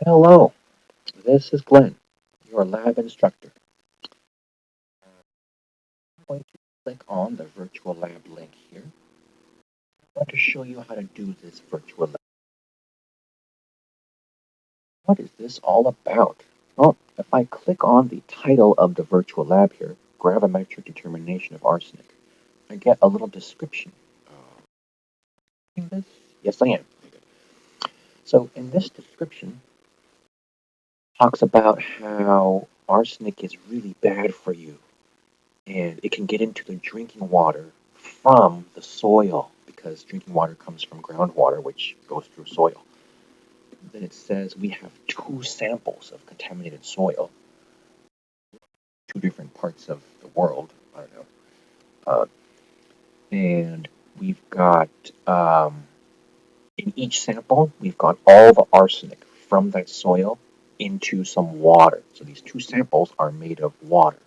Hello, this is Glenn, your lab instructor. I'm going to click on the virtual lab link here. I'm going to show you how to do this virtual lab. What is this all about? Well, if I click on the title of the virtual lab here, Gravimetric Determination of Arsenic, I get a little description. This? Yes, I am. So in this description, it talks about how arsenic is really bad for you, and it can get into the drinking water from the soil because drinking water comes from groundwater, which goes through soil. Then it says we have two samples of contaminated soil, two different parts of the world. I don't know. Uh, and we've got, in each sample, we've got all the arsenic from that soil into some water. So these two samples are made of water.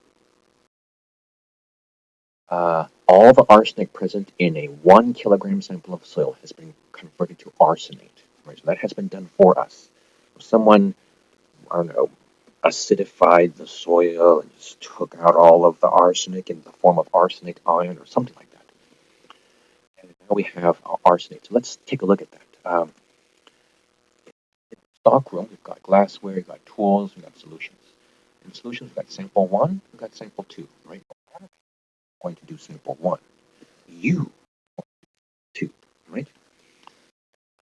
All the arsenic present in a 1 kilogram sample of soil has been converted to arsenate. Right, so that has been done for us. Someone, I don't know, acidified the soil and just took out all of the arsenic in the form of arsenic ion or something like that. And now we have arsenate. So let's take a look at that. In the stock room, we've got glassware, we've got tools, we've got solutions. In solutions, we've got sample 1, we've got sample 2, right? I'm going to do sample 1. You 2, right?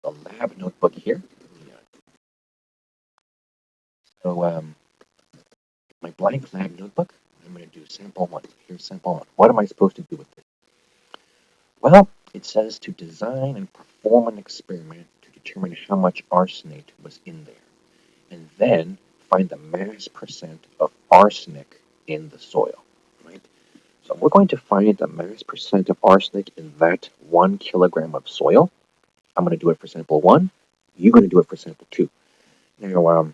The lab notebook here. So my blank lab notebook, I'm going to do sample 1. Here's sample 1. What am I supposed to do with this? Well, it says to design and perform an experiment to determine how much arsenate was in there, and then find the mass percent of arsenic in the soil, right? So we're going to find the mass percent of arsenic in that 1 kilogram of soil. I'm going to do it for sample 1. You're going to do it for sample 2. Now, I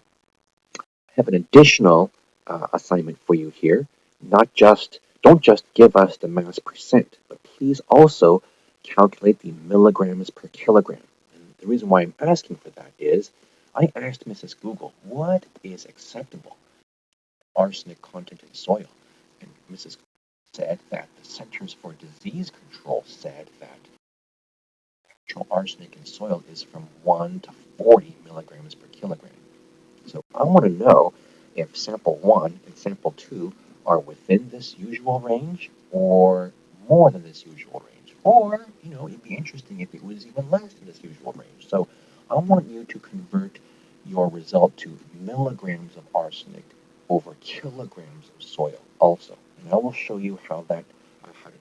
have an additional assignment for you here. Don't just give us the mass percent, but please also calculate the milligrams per kilogram. And the reason why I'm asking for that is I asked Mrs. Google, what is acceptable arsenic content in soil? And Mrs. Google said that the Centers for Disease Control said that actual arsenic in soil is from 1 to 40 milligrams per kilogram. So I want to know if sample 1 and sample 2 are within this usual range or more than this usual range. Or, it'd be interesting if it was even less than this usual range. So I want you to convert your result to milligrams of arsenic over kilograms of soil also. And I will show you how to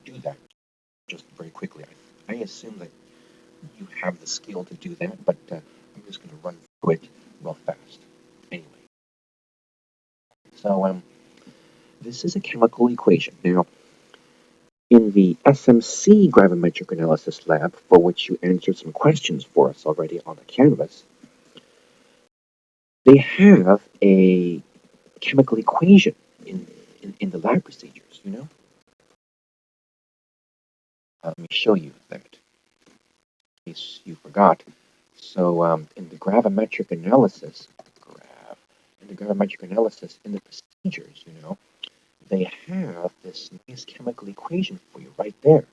do that just very quickly. I assume that you have the skill to do that, but I'm just going to run through it real fast. Anyway, so this is a chemical equation. Now, in the SMC Gravimetric Analysis lab, for which you answered some questions for us already on the Canvas, they have a chemical equation in the lab procedures, Let me show you that, in case you forgot. So in the gravimetric analysis, in the procedures, they have this nice chemical equation for you right there.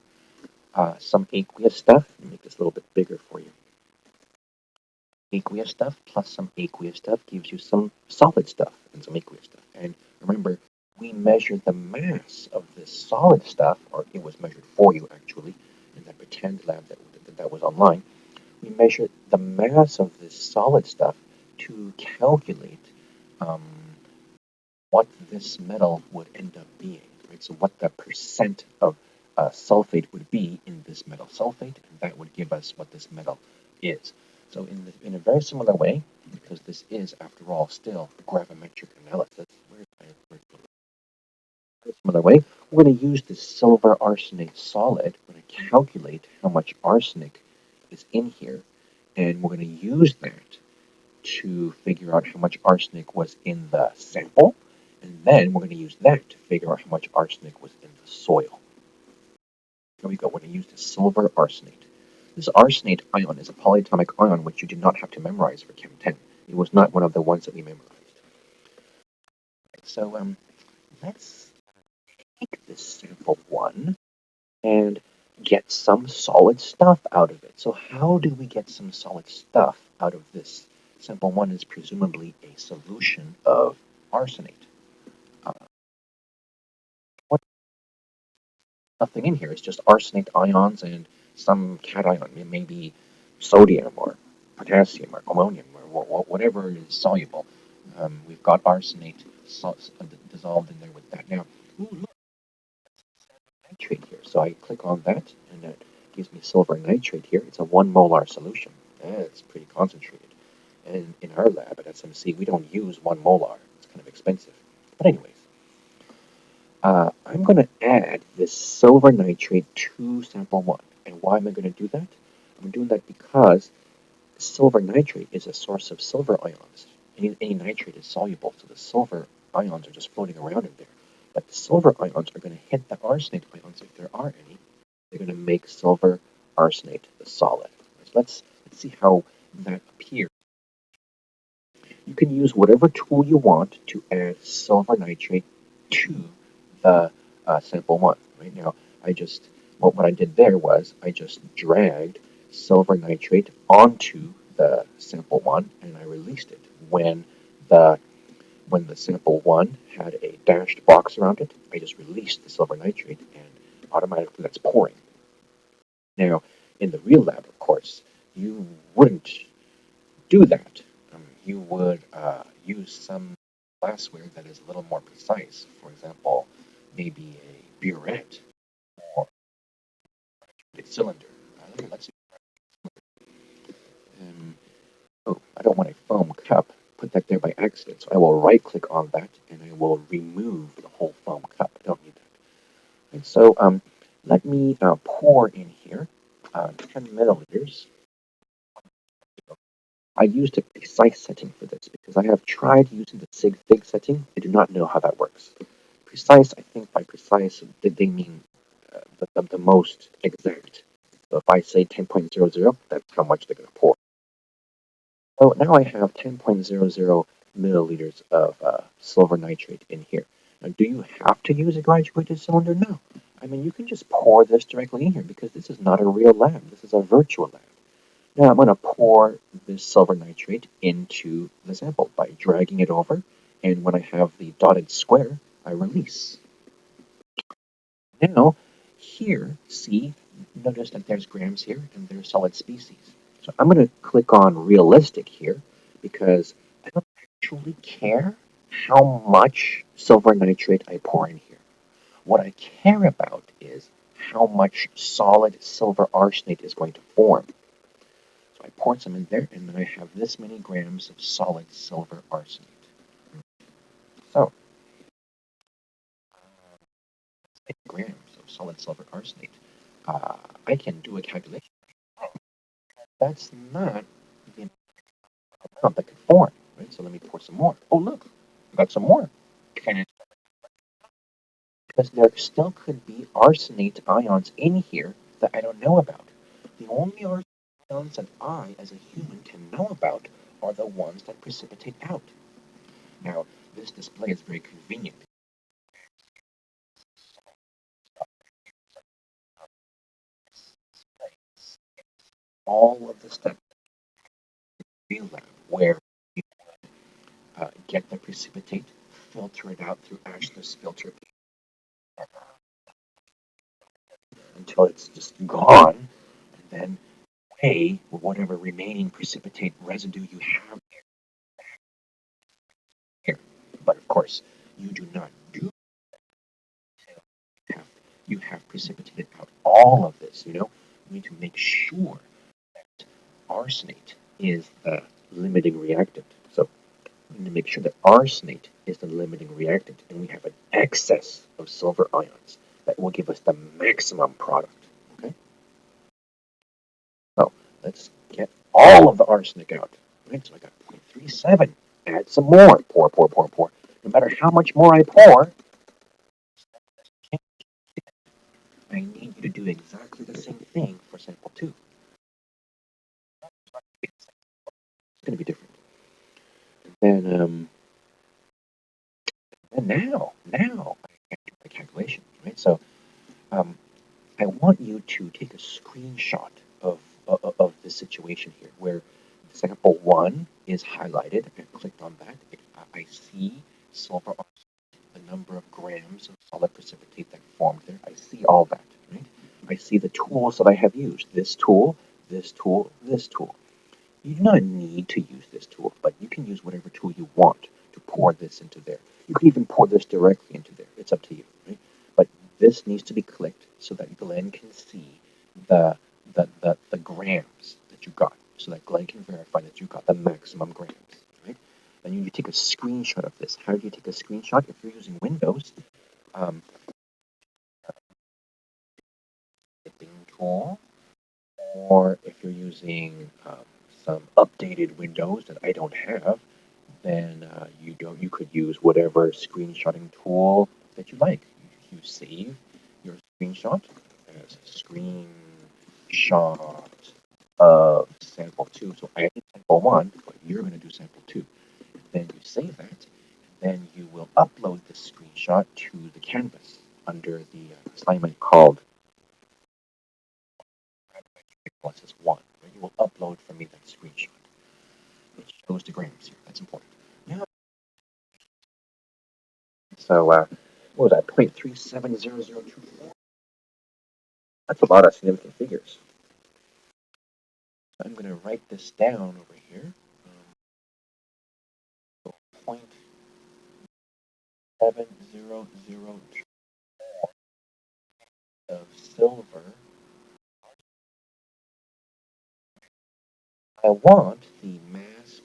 Some aqueous stuff. Let me make this a little bit bigger for you. Aqueous stuff plus some aqueous stuff gives you some solid stuff and some aqueous stuff. And remember, we measured the mass of this solid stuff, or it was measured for you actually, in that pretend lab that was online. We measured the mass of this solid stuff to calculate what this metal would end up being, right? So what the percent of sulfate would be in this metal sulfate, and that would give us what this metal is. So in a very similar way, because this is, after all, still gravimetric analysis, similar way, we're going to use this silver arsenate solid. We're going to calculate how much arsenic is in here, and we're going to use that to figure out how much arsenic was in the sample, and then we're going to use that to figure out how much arsenic was in the soil. Here we go. We're going to use the silver arsenate. This arsenate ion is a polyatomic ion which you do not have to memorize for Chem 10. It was not one of the ones that we memorized. So let's take this sample 1 and get some solid stuff out of it. So how do we get some solid stuff out of this? Sample 1 is presumably a solution of arsenate. Uh, what, nothing in here. It's just arsenate ions and some cation, maybe sodium or potassium or ammonium or whatever is soluble. We've got arsenate dissolved in there with that. Now, ooh, look, nitrate here. So I click on that, and that gives me silver nitrate here. It's a 1 molar solution. That's pretty concentrated. And in our lab at SMC, we don't use 1 molar. It's kind of expensive. But anyways, I'm going to add this silver nitrate to sample 1. And why am I going to do that? I'm doing that because silver nitrate is a source of silver ions. Any nitrate is soluble, so the silver ions are just floating around in there. But the silver ions are going to hit the arsenate ions, if there are any. They're going to make silver arsenate the solid. So let's see how that appears. You can use whatever tool you want to add silver nitrate to the sample 1. Right now, what I did there was I just dragged silver nitrate onto the sample 1, and I released it when the sample 1 had a dashed box around it. I just released the silver nitrate, and automatically that's pouring. Now, in the real lab, of course, you wouldn't do that. You would use some glassware that is a little more precise. For example, maybe a burette or a cylinder. Let's oh, I don't want a foam cup. Put that there by accident. So I will right-click on that, and I will remove the whole foam cup. I don't need that. And so let me pour in here 10 milliliters. I used a precise setting for this because I have tried using the sig fig setting. I do not know how that works. Precise, I think by precise, they mean the most exact. So if I say 10.00, that's how much they're going to pour. So now I have 10.00 milliliters of silver nitrate in here. Now, do you have to use a graduated cylinder? No. I mean, you can just pour this directly in here because this is not a real lab. This is a virtual lab. Now I'm going to pour this silver nitrate into the sample by dragging it over, and when I have the dotted square, I release. Now, here, see, notice that there's grams here and there's solid species. So I'm going to click on realistic here because I don't actually care how much silver nitrate I pour in here. What I care about is how much solid silver arsenate is going to form. So I pour some in there, and then I have this many grams of solid silver arsenate. So, 8 grams of solid silver arsenate. I can do a calculation. That's not the amount that could form, right? So let me pour some more. Oh, look, I got some more. Because there still could be arsenate ions in here that I don't know about. The only arsenate ions that I, as a human, can know about are the ones that precipitate out. Now, this display is very convenient. All of the steps in the lab where you get the precipitate, filter it out through ashless filter until it's just gone, and then weigh whatever remaining precipitate residue you have here. But of course, you do not do have you have precipitated out all of this. You need to make sure that arsenate is the limiting reactant. So we need to make sure that arsenate is the limiting reactant, and we have an excess of silver ions that will give us the maximum product. Okay, so let's get all of the arsenic out. Right, so I got 0.37. Add some more. Pour, pour, pour, pour. No matter how much more I pour, I need you to do exactly the same thing for sample 2. It's going to be different. and now I can do my calculation, right? So um, I want you to take a screenshot of this situation here, where sample one is highlighted. I clicked on that. I see silver on the number of grams of solid precipitate that formed there. I see all that, right? I see the tools that I have used. This tool, this tool, this tool. You do not need to use this tool, but you can use whatever tool you want to pour this into there. You can even pour this directly into there. It's up to you, right? But this needs to be clicked so that Glenn can see the grams that you got, so that Glenn can verify that you got the maximum grams, right? And you take a screenshot of this. How do you take a screenshot? If you're using Windows, um, the Bing tool, or if you're using some updated Windows that I don't have, then you could use whatever screenshotting tool that you like. You save your screenshot as screenshot of sample 2. So I did sample 1, but you're going to do sample 2. Then you save that. Then you will upload the screenshot to the canvas under the assignment called Gravimetric Analysis 1. Where you will upload for me that screenshot. It shows the grams here. That's important. Now, so what was that? 0.370024. That's a lot of significant figures. I'm going to write this down over here. 0.7002 of silver. I want the mass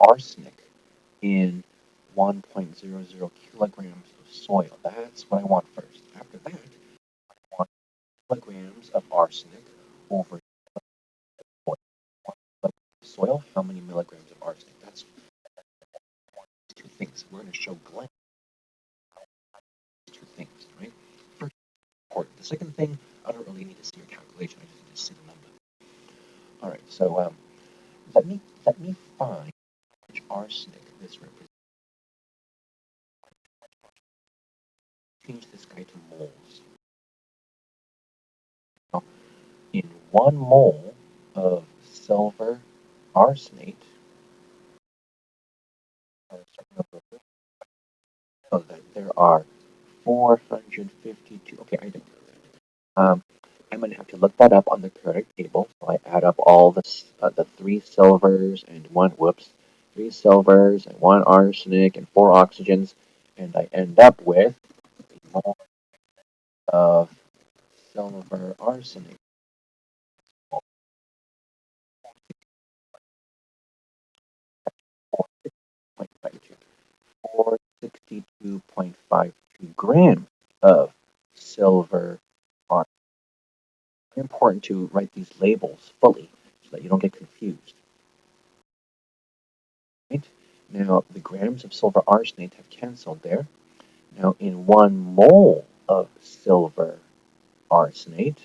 arsenic in 1.00 kilograms of soil. That's what I want first. After that, I want kilograms of arsenic over soil. How many milligrams of arsenic? That's two things. We're going to show Glenn two things, right? First, important. The second thing, I don't really need to see your calculation. I just need to see the number. All right. So let me find which arsenic this represents. Change this guy to moles. Now, in 1 mole of silver arsenate, so that there are 452. Okay, I don't know that. I'm going to have to look that up on the periodic table. So I add up all the 3 silvers and 1 arsenic and 4 oxygens, and I end up with a mole of silver arsenate. 462.52 grams of silver arsenate. It's important to write these labels fully so that you don't get confused. Right? Now, the grams of silver arsenate have canceled there. Now, in 1 mole of silver arsenate,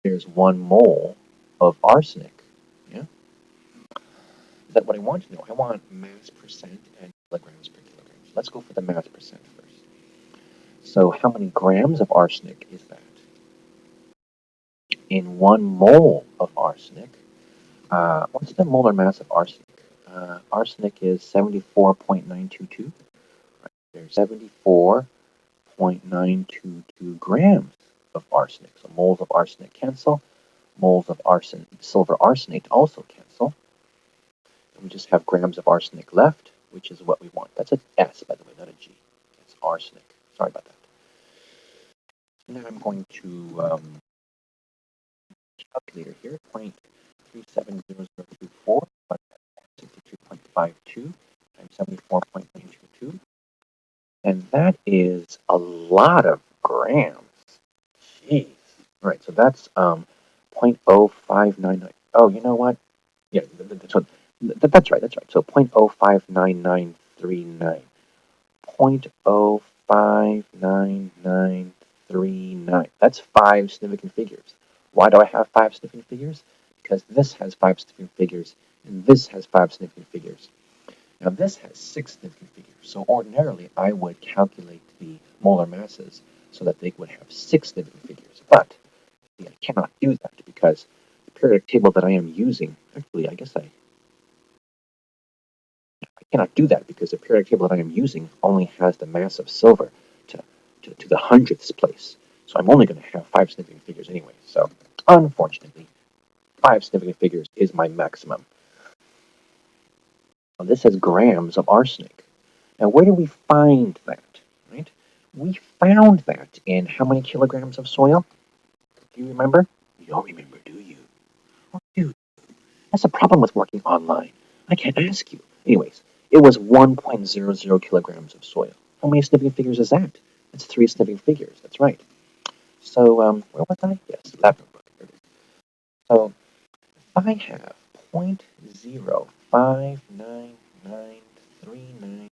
there's 1 mole of arsenic. Yeah? Is that what I want to know? I want mass percent and kilograms per kilogram. So let's go for the mass percent first. So how many grams of arsenic is that? In 1 mole of arsenic, what's the molar mass of arsenic? Arsenic is 74.922. Right? There's 74.922 grams of arsenic. So moles of arsenic cancel. Moles of silver arsenate also cancel. And we just have grams of arsenic left, which is what we want. That's an S, by the way, not a G. It's arsenic. Sorry about that. Now I'm going to calculator here, 0.370024 62.52 times 74.922. And that is a lot of grams. Jeez. All right, so that's 0.0599. Oh, you know what? Yeah, that's right. So 0.059939. 0.059939. That's 5 significant figures. Why do I have 5 significant figures? because this has 5 significant figures and this has 5 significant figures. Now this has 6 significant figures, so ordinarily I would calculate the molar masses so that they would have 6 significant figures, but I cannot do that because the periodic table that I am using, actually I guess I cannot do that because the periodic table that I am using only has the mass of silver to the hundredths place. So I'm only going to have 5 significant figures anyway. So unfortunately, 5 significant figures is my maximum. Now, this says grams of arsenic. Now where do we find that? Right? We found that in how many kilograms of soil? Do you remember? You don't remember, do you? Oh, dude, that's the problem with working online. I can't ask you. Anyways, it was 1.00 kilograms of soil. How many significant figures is that? That's 3 significant figures. That's right. So, where was I? Yes, lab notebook. So, if I have 0.059939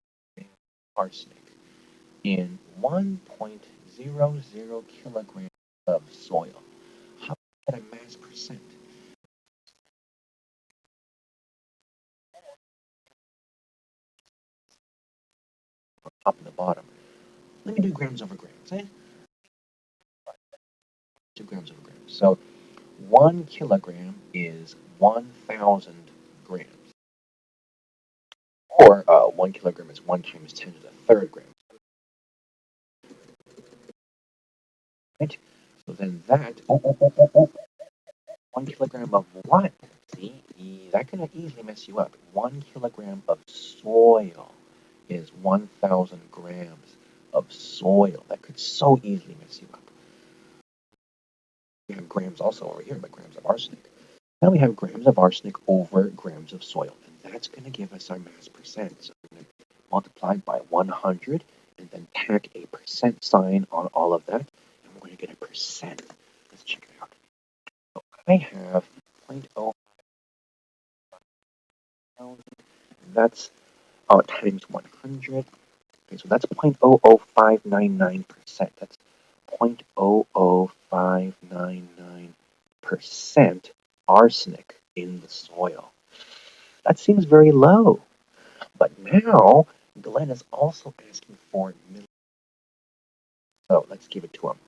arsenic in 1.00 kilograms of soil, how do I get a mass percent? Top and the bottom. Let me do grams over grams, eh? 2 grams over grams. So 1 kilogram is 1,000 grams. Or 1 kilogram is 1 times 10 to the third gram. Right? So then that, 1 kilogram of what? See, that can easily mess you up. 1 kilogram of soil is 1,000 grams of soil. That could so easily mess you up. We have grams also over here, but grams of arsenic. Now we have grams of arsenic over grams of soil, and that's going to give us our mass percent. So we're going to multiply by 100 and then tack a percent sign on all of that, and we're going to get a percent. Let's check it out. So I have 0.0, that's times 100. Okay, so that's 0.00599%. That's 0.00599% arsenic in the soil. That seems very low. But now Glenn is also asking for milligrams. So let's give it to him.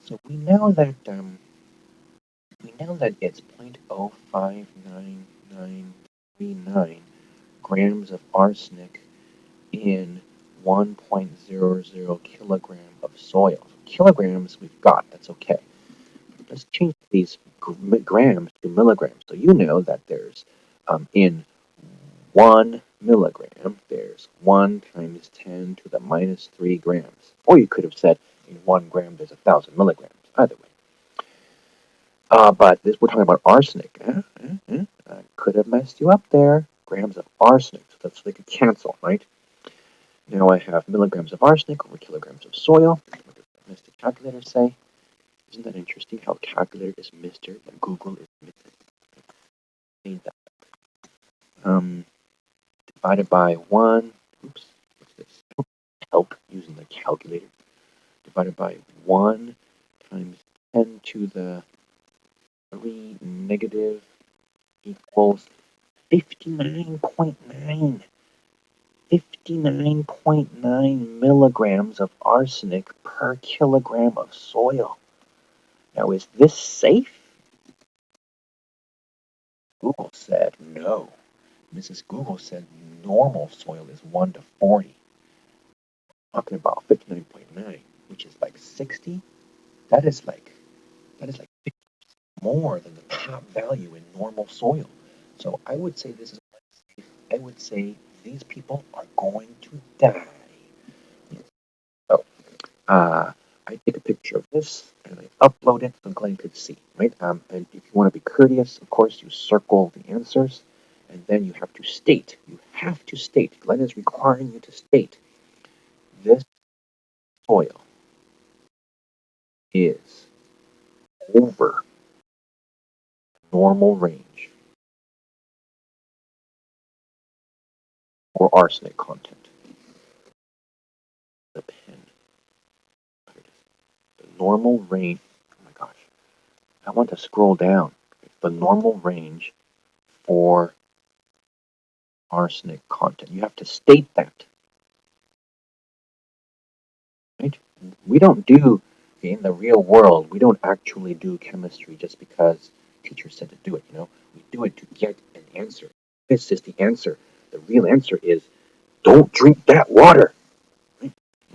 So we know that it's 0.059939 grams of arsenic in 1.00 kilogram of soil. Kilograms we've got, that's okay. Let's change these grams to milligrams. So you know that there's in 1 milligram, there's 1 times 10 to the minus 3 grams. Or you could have said in 1 gram there's 1,000 milligrams. Either way. But we're talking about arsenic. I could have messed you up there. Grams of arsenic. So that's they could cancel, right? Now I have milligrams of arsenic over kilograms of soil. What does the Mr. Calculator say? Isn't that interesting how calculator is Mr. and Google is Mr. Ain't that? Divided by 1. Oops, what's this? Help using the calculator. Divided by 1 times 10 to the 3 negative equals 59.9. 59.9 milligrams of arsenic per kilogram of soil. Now, is this safe? Google said no. Mrs. Google said normal soil is 1 to 40. Talking about 59.9, which is like 60. That is like 50 more than the top value in normal soil. So I would say this is safe. I would say these people are going to die. So I take a picture of this and I upload it so Glenn could see, right? And if you want to be courteous, of course, you circle the answers, and then you have to state. You have to state. Glenn is requiring you to state this soil is over normal range for arsenic content. The pen. The normal range. Oh my gosh. I want to scroll down. the normal range for arsenic content. You have to state that. Right? We don't do, in the real world, we don't actually do chemistry just because teachers said to do it, We do it to get an answer. This is the answer. The real answer is don't drink that water.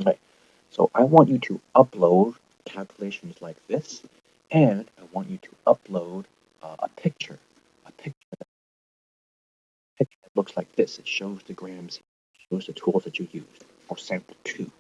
Right. So I want you to upload calculations like this, and I want you to upload a picture. A picture that looks like this. It shows the grams, shows the tools that you used for sample 2.